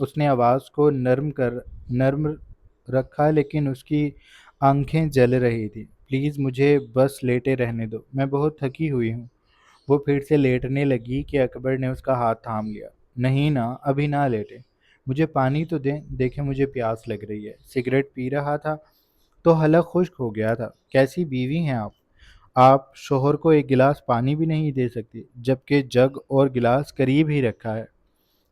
اس نے آواز کو نرم رکھا لیکن اس کی آنکھیں جل رہی تھی۔ پلیز مجھے بس لیٹے رہنے دو، میں بہت تھکی ہوئی ہوں۔ وہ پھر سے لیٹنے لگی کہ اکبر نے اس کا ہاتھ تھام لیا۔ نہیں نا، ابھی نہ لیٹے، مجھے پانی تو دیں، دیکھیں مجھے پیاس لگ رہی ہے۔ سگریٹ پی رہا تھا تو حلق خشک ہو گیا تھا۔ کیسی بیوی ہیں آپ؟ آپ شوہر کو ایک گلاس پانی بھی نہیں دے سکتی، جبکہ جگ اور گلاس قریب ہی رکھا ہے۔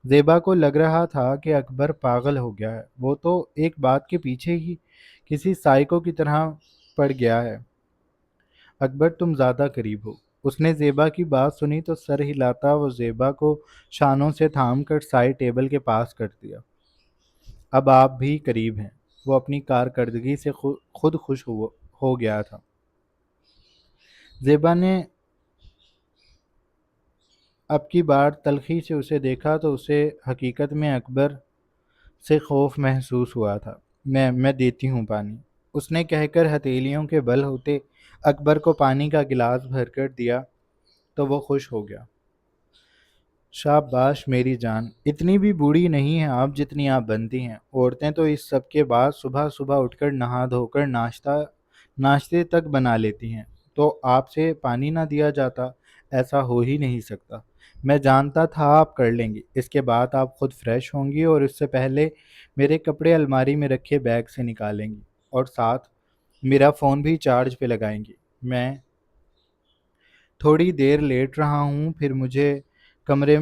زیبا کو لگ رہا تھا کہ اکبر پاگل ہو گیا ہے، وہ تو ایک بات کے پیچھے ہی کسی سائیکو کی طرح پڑ گیا ہے۔ اکبر تم زیادہ قریب ہو۔ اس نے زیبا کی بات سنی تو سر ہلاتا وہ زیبا کو شانوں سے تھام کر سائڈ ٹیبل کے پاس کر دیا۔ اب آپ بھی قریب ہیں۔ وہ اپنی کارکردگی سے خود خوش ہو گیا تھا۔ زیبا نے اب کی بار تلخی سے اسے دیکھا تو اسے حقیقت میں اکبر سے خوف محسوس ہوا تھا۔ میں دیتی ہوں پانی، اس نے کہہ کر ہتھیلیوں کے بل ہوتے اکبر کو پانی کا گلاس بھر کر دیا تو وہ خوش ہو گیا۔ شاباش میری جان، اتنی بھی بوڑھی نہیں ہیں آپ جتنی آپ بنتی ہیں۔ عورتیں تو اس سب کے بعد صبح صبح اٹھ کر نہا دھو کر ناشتے تک بنا لیتی ہیں، تو آپ سے پانی نہ دیا جاتا؟ ایسا ہو ہی نہیں سکتا۔ میں جانتا تھا آپ کر لیں گی۔ اس کے بعد آپ خود فریش ہوں گی اور اس سے پہلے میرے کپڑے الماری میں رکھے بیگ سے نکالیں گی اور ساتھ میرا فون بھی چارج پہ لگائیں گی۔ میں تھوڑی دیر کمرے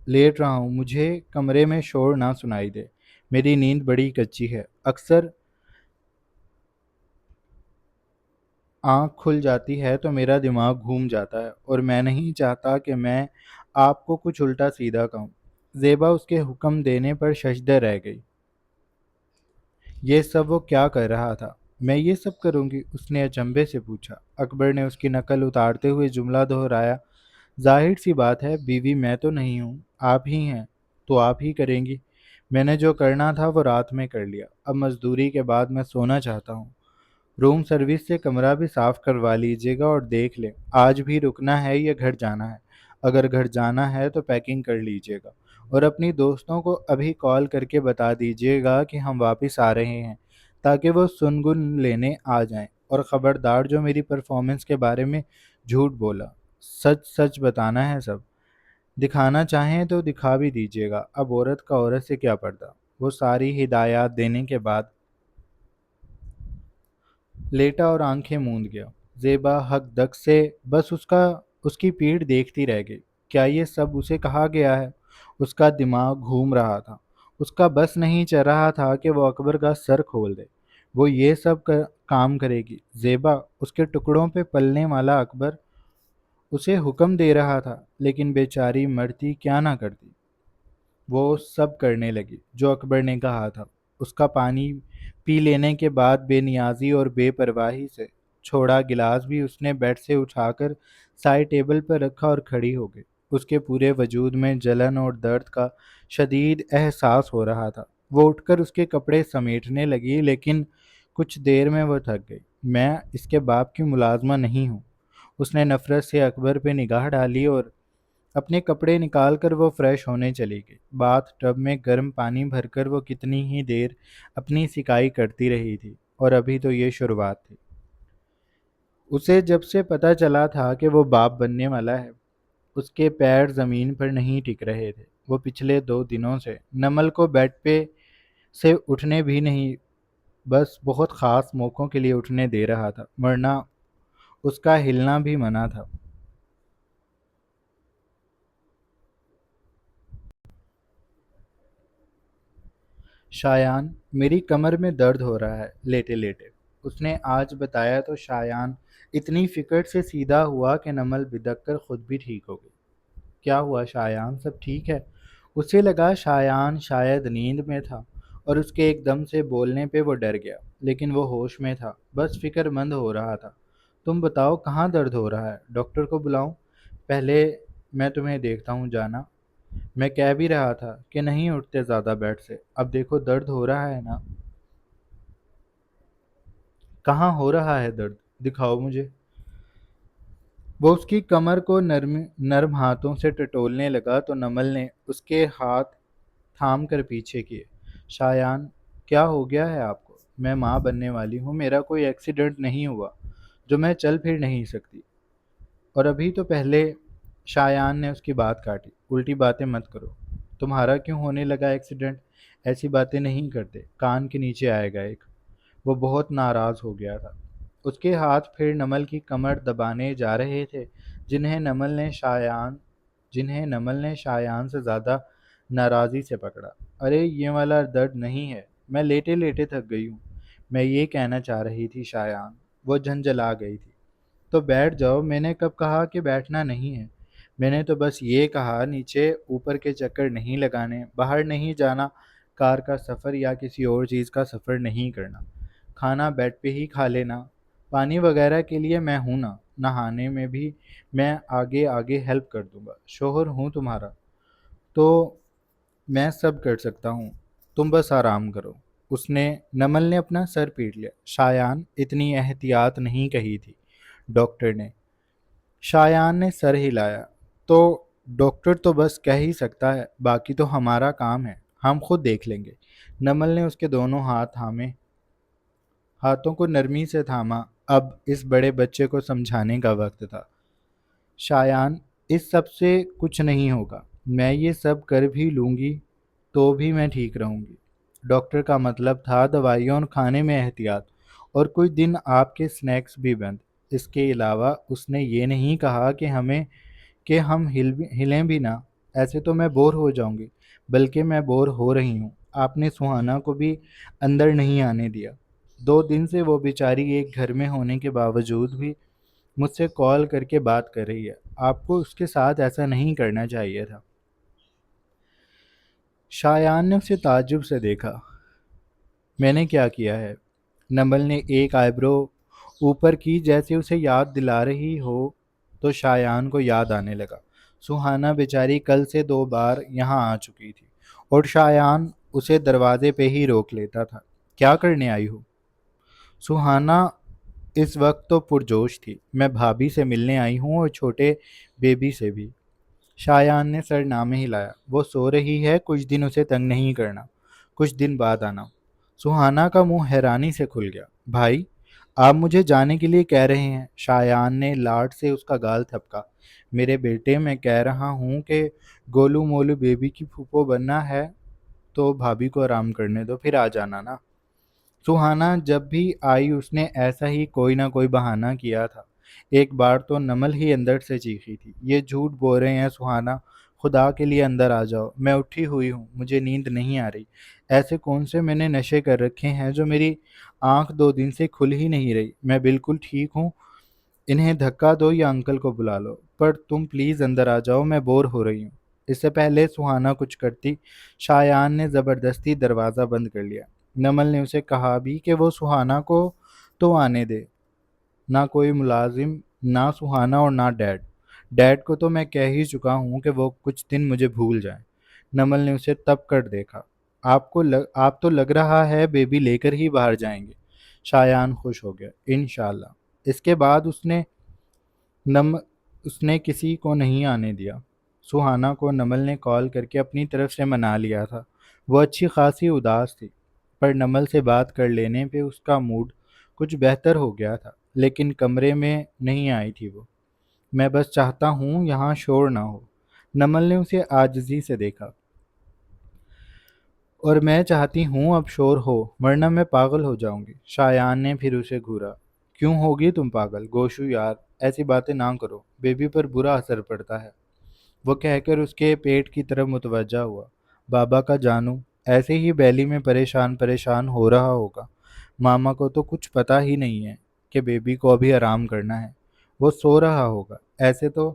لیٹ رہا ہوں، مجھے کمرے میں شور نہ سنائی دے۔ میری نیند بڑی کچی ہے، اکثر آنکھ کھل جاتی ہے تو میرا دماغ گھوم جاتا ہے اور میں نہیں چاہتا کہ میں آپ کو کچھ الٹا سیدھا کہوں۔ زیبا اس کے حکم دینے پر ششدر رہ گئی۔ یہ سب وہ کیا کر رہا تھا؟ میں یہ سب کروں گی؟ اس نے اچنبھے سے پوچھا۔ اکبر نے اس کی نقل اتارتے ہوئے جملہ دہرایا۔ ظاہر سی بات ہے، بیوی میں تو نہیں ہوں، آپ ہی ہیں، تو آپ ہی کریں گی۔ میں نے جو کرنا تھا وہ رات میں کر لیا، اب مزدوری کے بعد میں سونا چاہتا ہوں۔ روم سروس سے کمرہ بھی صاف کروا لیجیے گا اور دیکھ لیں آج بھی رکنا ہے یا گھر جانا ہے۔ اگر گھر جانا ہے تو پیکنگ کر لیجیے گا اور اپنی دوستوں کو ابھی کال کر کے بتا دیجیے گا کہ ہم واپس آ رہے ہیں، تاکہ وہ سنگن لینے آ جائیں۔ اور خبردار، جو میری پرفارمنس کے بارے میں جھوٹ بولا، سچ سچ بتانا ہے سب۔ دکھانا چاہیں تو دکھا بھی دیجیے گا، اب عورت کا عورت سے کیا پردہ۔ وہ ساری ہدایات دینے کے بعد لیٹا اور آنکھیں موند گیا۔ زیبا حق دک سے بس اس کی پیٹھ دیکھتی رہ گئی۔ کیا یہ سب اسے کہا گیا ہے؟ اس کا دماغ گھوم رہا تھا۔ اس کا بس نہیں چل رہا تھا کہ وہ اکبر کا سر کھول دے۔ وہ یہ سب کام کرے گی؟ زیبا، اس کے ٹکڑوں پہ پلنے والا اکبر اسے حکم دے رہا تھا، لیکن بیچاری مرتی کیا نہ کرتی۔ وہ سب کرنے لگی جو اکبر نے کہا تھا۔ اس کا پانی پی لینے کے بعد بے نیازی اور بے پرواہی سے چھوڑا گلاس بھی اس نے بیڈ سے اٹھا کر سائڈ ٹیبل پر رکھا اور کھڑی ہو گئی۔ اس کے پورے وجود میں جلن اور درد کا شدید احساس ہو رہا تھا۔ وہ اٹھ کر اس کے کپڑے سمیٹنے لگی، لیکن کچھ دیر میں وہ تھک گئی۔ میں اس کے باپ کی ملازمہ نہیں ہوں۔ اس نے نفرت سے اکبر پہ نگاہ ڈالی اور اپنے کپڑے نکال کر وہ فریش ہونے چلی گئی۔ باتھ ٹب میں گرم پانی بھر کر وہ کتنی ہی دیر اپنی سکائی کرتی رہی تھی، اور ابھی تو یہ شروعات تھی۔ اسے جب سے پتہ چلا تھا کہ وہ باپ بننے والا ہے، اس کے پیر زمین پر نہیں ٹک رہے تھے۔ وہ پچھلے 2 دنوں سے نمل کو بیڈ پہ سے اٹھنے بھی نہیں، بس بہت خاص موقعوں کے لیے اٹھنے دے رہا تھا، ورنہ اس کا ہلنا بھی منع تھا۔ شایان، میری کمر میں درد ہو رہا ہے لیٹے لیٹے، اس نے آج بتایا تو شایان اتنی فکر سے سیدھا ہوا کہ نمل بدک کر خود بھی ٹھیک ہو گئی۔ کیا ہوا شایان، سب ٹھیک ہے؟ اسے لگا شایان شاید نیند میں تھا اور اس کے ایک دم سے بولنے پہ وہ ڈر گیا، لیکن وہ ہوش میں تھا، بس فکر مند ہو رہا تھا۔ تم بتاؤ کہاں درد ہو رہا ہے؟ ڈاکٹر کو بلاؤں؟ پہلے میں تمہیں دیکھتا ہوں جانا۔ میں کہہ بھی رہا تھا کہ نہیں اٹھتے زیادہ بیڈ سے، اب دیکھو درد ہو رہا ہے نا۔ کہاں ہو رہا ہے درد؟ دکھاؤ مجھے۔ وہ اس کی کمر کو نرم ہاتھوں سے ٹٹولنے لگا تو نمل نے اس کے ہاتھ تھام کر پیچھے کیے۔ شایان، کیا ہو گیا ہے آپ کو؟ میں ماں بننے والی ہوں، میرا کوئی ایکسیڈنٹ نہیں ہوا جو میں چل پھر نہیں سکتی۔ اور ابھی تو پہلے شایان نے اس کی بات کاٹی، الٹی باتیں مت کرو۔ تمہارا کیوں ہونے لگا ایکسیڈنٹ؟ ایسی باتیں نہیں کرتے، کان کے نیچے آئے گا ایک۔ وہ بہت ناراض ہو گیا تھا۔ اس کے ہاتھ پھر نمل کی کمر دبانے جا رہے تھے، جنہیں نمل نے شایان سے زیادہ ناراضی سے پکڑا۔ ارے یہ والا درد نہیں ہے، میں لیٹے لیٹے تھک گئی ہوں۔ میں یہ کہنا چاہ رہی تھی شایان۔ وہ جھنجھلا گئی تھی۔ تو بیٹھ جاؤ، میں نے کب کہا کہ بیٹھنا نہیں ہے؟ میں نے تو بس یہ کہا نیچے اوپر کے چکر نہیں لگانے، باہر نہیں جانا، کار کا سفر یا کسی اور چیز کا سفر نہیں کرنا، کھانا بیڈ پہ ہی کھا لینا، پانی وغیرہ کے لیے میں ہوں نا، نہانے میں بھی میں آگے آگے ہیلپ کر دوں گا، شوہر ہوں تمہارا تو میں سب کر سکتا ہوں، تم بس آرام کرو۔ نمل نے اپنا سر پیٹ لیا۔ شایان، اتنی احتیاط نہیں کہی تھی ڈاکٹر نے۔ شایان نے سر ہلایا۔ تو ڈاکٹر تو بس کہہ ہی سکتا ہے، باقی تو ہمارا کام ہے، ہم خود دیکھ لیں گے۔ نمل نے اس کے دونوں ہاتھوں کو نرمی سے تھاما۔ اب اس بڑے بچے کو سمجھانے کا وقت تھا۔ شایان، اس سب سے کچھ نہیں ہوگا، میں یہ سب کر بھی لوں گی تو بھی میں ٹھیک رہوں گی۔ ڈاکٹر کا مطلب تھا دوائیوں اور کھانے میں احتیاط، اور کچھ دن آپ کے سنیکس بھی بند۔ اس کے علاوہ اس نے یہ نہیں کہا کہ ہم ہلیں بھی نہ، ایسے تو میں بور ہو جاؤں گی، بلکہ میں بور ہو رہی ہوں۔ آپ نے سہانا کو بھی اندر نہیں آنے دیا۔ 2 دن سے وہ بیچاری ایک گھر میں ہونے کے باوجود بھی مجھ سے کال کر کے بات کر رہی ہے۔ آپ کو اس کے ساتھ ایسا نہیں کرنا چاہیے تھا۔ شایان نے اسے تعجب سے دیکھا۔ میں نے کیا کیا ہے؟ نمل نے ایک آئیبرو اوپر کی، جیسے اسے یاد دلا رہی ہو، تو شایان کو یاد آنے لگا۔ سہانا بیچاری کل سے 2 بار یہاں آ چکی تھی، اور شایان اسے دروازے پہ ہی روک لیتا تھا۔ کیا کرنے آئی ہو؟ سہانا اس وقت تو پرجوش تھی۔ میں بھابھی سے ملنے آئی ہوں، اور چھوٹے بیبی سے بھی۔ شایان نے سر نامے ہلایا۔ وہ سو رہی ہے، کچھ دن اسے تنگ نہیں کرنا، کچھ دن بعد آنا۔ سہانا کا منہ حیرانی سے کھل گیا۔ بھائی، آپ مجھے جانے کے لیے کہہ رہے ہیں؟ شایان نے لاڈ سے اس کا گال تھپکا۔ میرے بیٹے، میں کہہ رہا ہوں کہ گولو مولو بیبی کی پھوپھو بننا ہے تو بھابھی کو آرام کرنے دو، پھر آ جانا نا۔ سہانا جب بھی آئی اس نے ایسا ہی کوئی نہ کوئی بہانہ کیا تھا۔ ایک بار تو نمل ہی اندر سے چیخی تھی، یہ جھوٹ بول رہے ہیں سہانا، خدا کے لیے اندر آ جاؤ، میں اٹھی ہوئی ہوں، مجھے نیند نہیں آ رہی۔ ایسے کون سے میں نے نشے کر رکھے ہیں جو میری آنکھ 2 دن سے کھل ہی نہیں رہی؟ میں بالکل ٹھیک ہوں، انہیں دھکا دو یا انکل کو بلا لو، پر تم پلیز اندر آ جاؤ، میں بور ہو رہی ہوں۔ اس سے پہلے سہانا کچھ کرتی، شایان نے زبردستی دروازہ بند کر لیا۔ نمل نے اسے کہا بھی کہ وہ سہانا کو تو آنے دے، نہ کوئی ملازم، نہ سہانا اور نہ ڈیڈ کو تو میں کہہ ہی چکا ہوں کہ وہ کچھ دن مجھے بھول جائیں۔ نمل نے اسے تپ کر دیکھا۔ آپ تو لگ رہا ہے بیبی لے کر ہی باہر جائیں گے۔ شایان خوش ہو گیا۔ انشاءاللہ۔ اس کے بعد اس نے کسی کو نہیں آنے دیا۔ سہانا کو نمل نے کال کر کے اپنی طرف سے منا لیا تھا۔ وہ اچھی خاصی اداس تھی، پر نمل سے بات کر لینے پہ اس کا موڈ کچھ بہتر ہو گیا تھا، لیکن کمرے میں نہیں آئی تھی وہ۔ میں بس چاہتا ہوں یہاں شور نہ ہو۔ نمل نے اسے عاجزی سے دیکھا۔ اور میں چاہتی ہوں اب شور ہو، ورنہ میں پاگل ہو جاؤں گی۔ شایان نے پھر اسے گھورا۔ کیوں ہوگی تم پاگل؟ گوشو یار، ایسی باتیں نہ کرو، بیبی پر برا اثر پڑتا ہے۔ وہ کہہ کر اس کے پیٹ کی طرف متوجہ ہوا۔ بابا کا جانو ایسے ہی بیلی میں پریشان ہو رہا ہوگا۔ ماما کو تو کچھ پتہ ہی نہیں ہے کہ بیبی کو ابھی آرام کرنا ہے، وہ سو رہا ہوگا۔ ایسے تو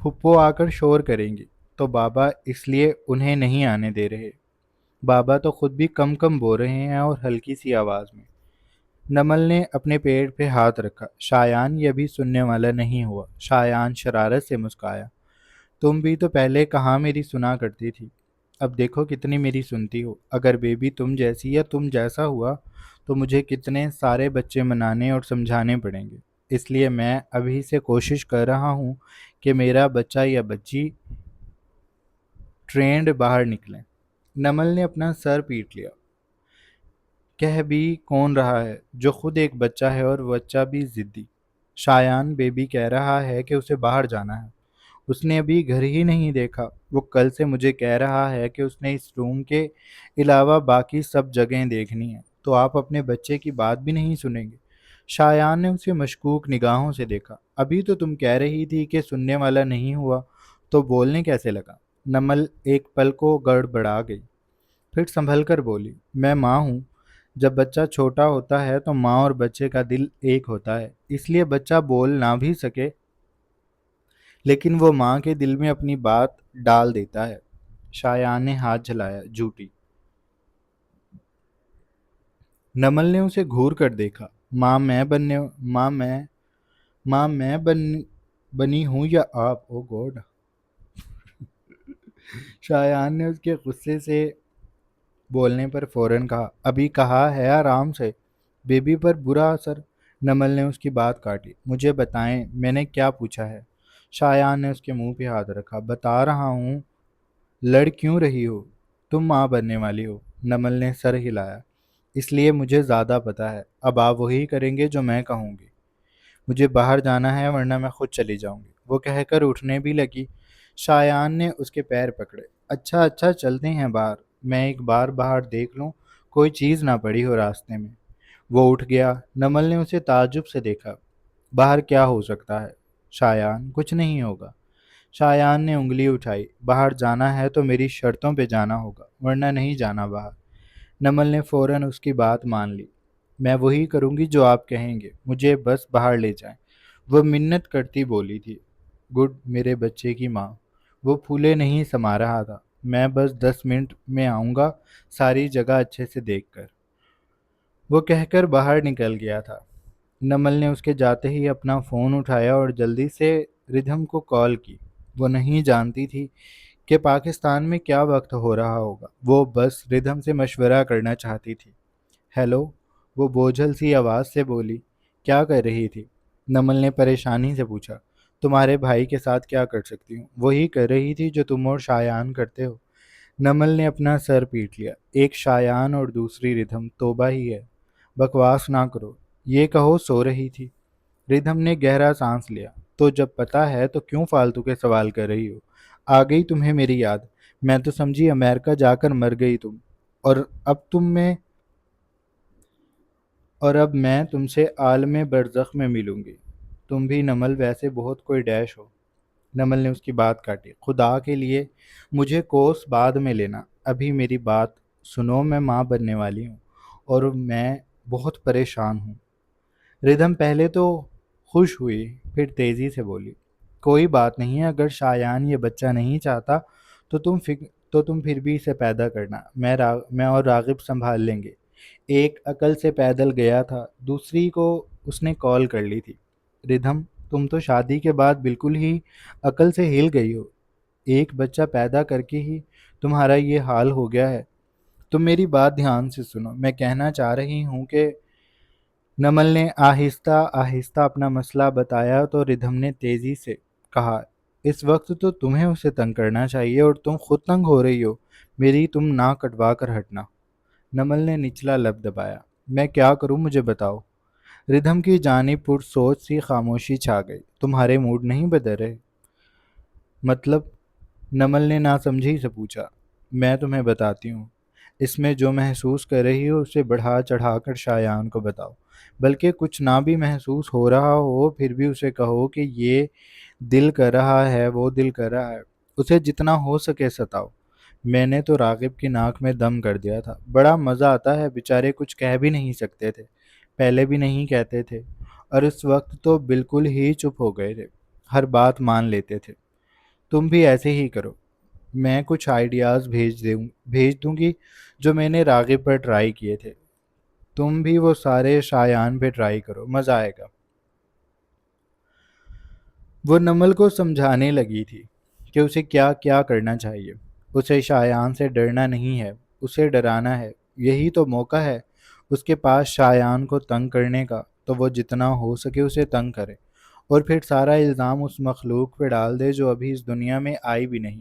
پھپھو آ کر شور کریں گی، تو بابا اس لیے انہیں نہیں آنے دے رہے۔ بابا تو خود بھی کم بول رہے ہیں، اور ہلکی سی آواز میں۔ نمل نے اپنے پیٹ پہ ہاتھ رکھا۔ شایان یہ بھی سننے والا نہیں ہوا۔ شایان شرارت سے مسکرایا۔ تم بھی تو پہلے کہاں میری سنا کرتی تھی، اب دیکھو کتنی میری سنتی ہو۔ اگر بیبی تم جیسی یا تم جیسا ہوا تو مجھے کتنے سارے بچے منانے اور سمجھانے پڑیں گے۔ اس لیے میں ابھی سے کوشش کر رہا ہوں کہ میرا بچہ یا بچی ٹرینڈ باہر نکلیں۔ نمل نے اپنا سر پیٹ لیا۔ کہہ بھی کون رہا ہے جو خود ایک بچہ ہے اور بچہ بھی ضدی؟ شایان بیبی کہہ رہا ہے کہ اسے باہر جانا ہے۔ اس نے ابھی گھر ہی نہیں دیکھا۔ وہ کل سے مجھے کہہ رہا ہے کہ اس نے اس روم کے علاوہ باقی سب جگہیں دیکھنی ہیں۔ تو آپ اپنے بچے کی بات بھی نہیں سنیں گے؟ شایان نے اسے مشکوک نگاہوں سے دیکھا۔ ابھی تو تم کہہ رہی تھی کہ سننے والا نہیں ہوا، تو بولنے کیسے لگا؟ نمل ایک پل کو گڑبڑا گئی، پھر سنبھل کر بولی، میں ماں ہوں۔ جب بچہ چھوٹا ہوتا ہے تو ماں اور بچے کا دل ایک ہوتا ہے، اس لیے بچہ بول نہ بھی سکے لیکن وہ ماں کے دل میں اپنی بات ڈال دیتا ہے۔ شایان نے ہاتھ جھلایا، جھوٹی۔ نمل نے اسے گھور کر دیکھا۔ ماں میں بنی ہوں یا آپ؟ او گوڈ! شایان نے اس کے غصے سے بولنے پر فوراً کہا، ابھی کہا ہے آرام سے، بیبی پر برا اثر۔ نمل نے اس کی بات کاٹی، مجھے بتائیں میں نے کیا پوچھا ہے؟ شایان نے اس کے منہ پہ ہاتھ رکھا، بتا رہا ہوں۔ لڑ کیوں رہی ہو؟ تم ماں بننے والی ہو۔ نمل نے سر ہلایا، اس لیے مجھے زیادہ پتا ہے۔ اب آپ وہی کریں گے جو میں کہوں گی۔ مجھے باہر جانا ہے ورنہ میں خود چلی جاؤں گی، وہ کہہ کر اٹھنے بھی لگی۔ شایان نے اس کے پیر پکڑے، اچھا اچھا چلتے ہیں باہر، میں ایک بار باہر دیکھ لوں کوئی چیز نہ پڑی ہو راستے میں۔ وہ اٹھ گیا۔ نمل نے اسے تعجب سے دیکھا، باہر کیا ہو سکتا ہے؟ شایان، کچھ نہیں ہوگا۔ شایان نے انگلی اٹھائی، باہر جانا ہے تو میری شرطوں پہ جانا ہوگا ورنہ نہیں جانا باہر۔ نمل نے فوراً اس کی بات مان لی، میں وہی کروں گی جو آپ کہیں گے، مجھے بس باہر لے جائیں۔ وہ منت کرتی بولی تھی، گڈ میرے بچے کی ماں۔ وہ پھولے نہیں سما رہا تھا، میں بس 10 منٹ میں آؤں گا، ساری جگہ اچھے سے دیکھ کر، وہ کہہ کر باہر نکل گیا تھا۔ نمل نے اس کے جاتے ہی اپنا فون اٹھایا اور جلدی سے ردھم کو کال کی۔ وہ نہیں جانتی تھی کہ پاکستان میں کیا وقت ہو رہا ہوگا، وہ بس ردھم سے مشورہ کرنا چاہتی تھی۔ ہیلو، وہ بوجھل سی آواز سے بولی، کیا کر رہی تھی؟ نمل نے پریشانی سے پوچھا، تمہارے بھائی کے ساتھ کیا کر سکتی ہوں؟ وہی کر رہی تھی جو تم اور شایان کرتے ہو۔ نمل نے اپنا سر پیٹ لیا، ایک شایان اور دوسری ردھم، توبہ ہی ہے۔ بکواس نہ کرو، یہ کہو سو رہی تھی۔ ردھم نے گہرا سانس لیا، تو جب پتا ہے تو کیوں فالتو کے سوال کر رہی ہو؟ آ گئی تمہیں میری یاد؟ میں تو سمجھی امریکہ جا کر مر گئی تم، اور اب میں تم سے عالم برزخ میں ملوں گی۔ تم بھی نمل ویسے بہت کوئی ڈیش ہو۔ نمل نے اس کی بات کاٹی، خدا کے لیے مجھے کوس بعد میں لینا، ابھی میری بات سنو، میں ماں بننے والی ہوں اور میں بہت پریشان ہوں۔ ردھم پہلے تو خوش ہوئی، پھر تیزی سے بولی، کوئی بات نہیں، اگر شایان یہ بچہ نہیں چاہتا تو تم پھر بھی اسے پیدا کرنا، میں اور راغب سنبھال لیں گے۔ ایک عقل سے پیدل گیا تھا، دوسری کو اس نے کال کر لی تھی۔ ردھم، تم تو شادی کے بعد بالکل ہی عقل سے ہل گئی ہو، ایک بچہ پیدا کر کے ہی تمہارا یہ حال ہو گیا ہے۔ تم میری بات دھیان سے سنو، میں کہنا چاہ رہی ہوں کہ نمل نے آہستہ آہستہ اپنا مسئلہ بتایا تو ردھم نے تیزی سے کہا، اس وقت تو تمہیں اسے تنگ کرنا چاہیے اور تم خود تنگ ہو رہی ہو، میری تم ناک کٹوا کر ہٹنا۔ نمل نے نچلا لب دبایا، میں کیا کروں مجھے بتاؤ۔ ردھم کی جانب پر سوچ سی خاموشی چھا گئی، تمہارے موڈ نہیں بدل رہے؟ مطلب؟ نمل نے ناسمجھی سے پوچھا، میں تمہیں بتاتی ہوں، اس میں جو محسوس کر رہی ہو اسے بڑھا چڑھا کر شایان کو بتاؤ، بلکہ کچھ نہ بھی محسوس ہو رہا ہو پھر بھی اسے کہو کہ یہ دل کر رہا ہے، وہ دل کر رہا ہے، اسے جتنا ہو سکے ستاؤ۔ میں نے تو راغب کی ناک میں دم کر دیا تھا، بڑا مزہ آتا ہے، بیچارے کچھ کہہ بھی نہیں سکتے تھے، پہلے بھی نہیں کہتے تھے، اور اس وقت تو بالکل ہی چپ ہو گئے تھے، ہر بات مان لیتے تھے۔ تم بھی ایسے ہی کرو، میں کچھ آئیڈیاز بھیج دوں گی جو میں نے راغب پر ٹرائی کیے تھے، تم بھی وہ سارے شایان پہ ٹرائی کرو، مزہ آئے گا۔ وہ نمل کو سمجھانے لگی تھی کہ اسے کیا کیا کرنا چاہیے۔ اسے شایان سے ڈرنا نہیں ہے، اسے ڈرانا ہے، یہی تو موقع ہے اس کے پاس شایان کو تنگ کرنے کا، تو وہ جتنا ہو سکے اسے تنگ کرے، اور پھر سارا الزام اس مخلوق پہ ڈال دے جو ابھی اس دنیا میں آئی بھی نہیں۔